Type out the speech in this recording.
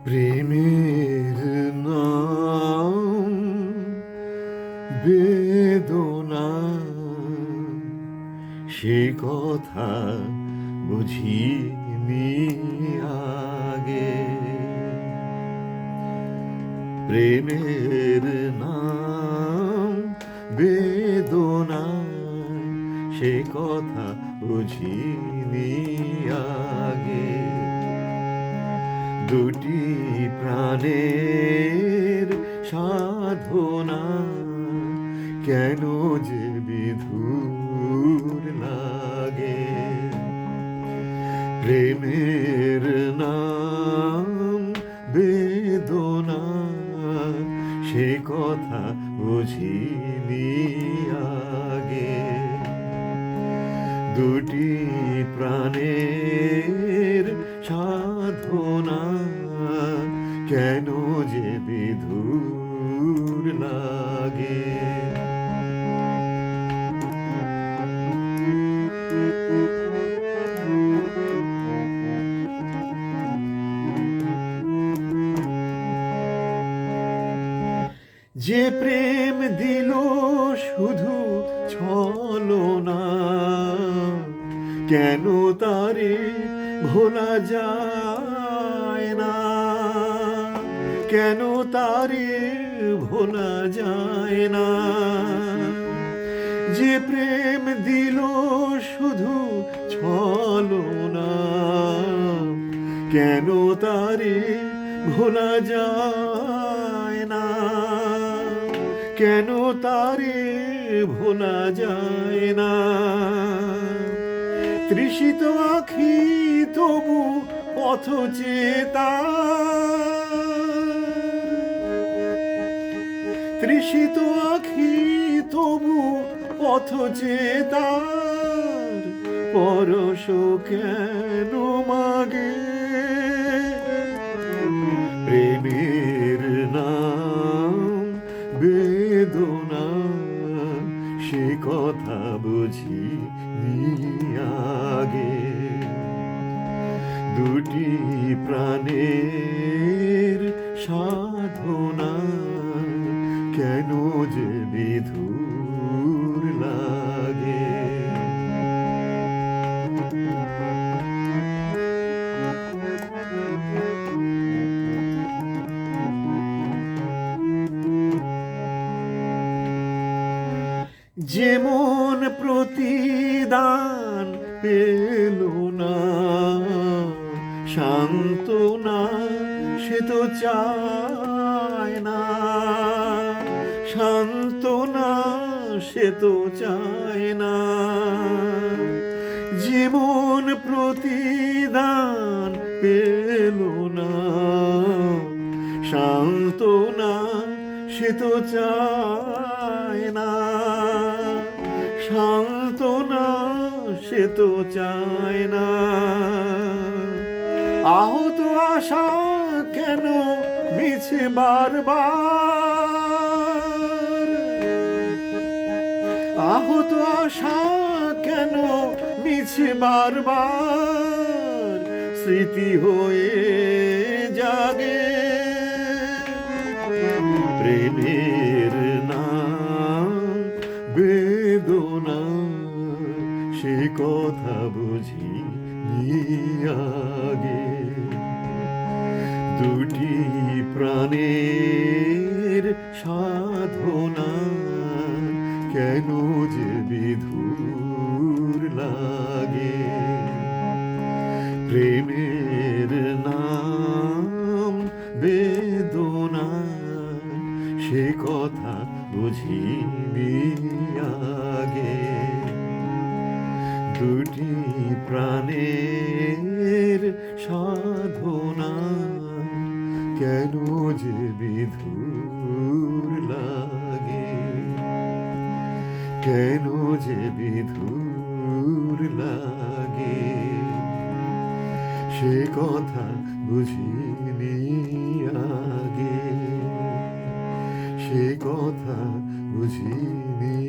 প্রেমের নাম বেদনা, সে কথা বুঝিনি আগে। প্রেমের নাম বেদনা, সে কথা বুঝিনি আগে। দুটি প্রাণের সাধনা কেন যে বিধুর লাগে। প্রেমের নাম বেদনা, সে কথা বুঝিনি আগে। দুটি প্রাণের সাধনা কেন যে বিধুর লাগে। যে প্রেম দিল শুধু ছলনা, কেন তারে ভোলা যায় না, কেন তারে ভোলা যায় না। যে প্রেম দিল শুধু ছলনা, কেন তারে ভোলা যায় না, কেন তারে ভোলা যায় না। তৃষিত আখি তবু পথ তৃষিত আখি তবু পথ চেতার পরশ কেন মাগে। প্রেমের নাম বেদনা, সে কথা বুঝিনি আগে। দুটি প্রাণের সাধনা কেন যে বিধুর লাগে। যেমন প্রতিদান পেল না সান্ত্বনা, সে তো চায় না সান্ত্বনা, সে তো চায় না। যেমন প্রতিদান পেল না সান্ত্বনা, সে তো চায় না সান্ত্বনা, সে তো চায় না। আহত আশা কেন মিছে বারবার, আহত আশা কেন মিছে বারবার, স্মৃতি হয়ে জাগে। প্রেমের নাম বেদনা, সে কথা বুঝিনি আগে। দুটি প্রাণের সাধনা কেন যে বিধুর লাগে। প্রেমের নাম বেদনা, সে কথা বুঝিনি আগে। দুটি প্রাণের সাধনা কেন যে বিধুর লাগে, কেন যে বিধুর লাগে। সে কথা বুঝিনি আগে, সে কথা বুঝিনি।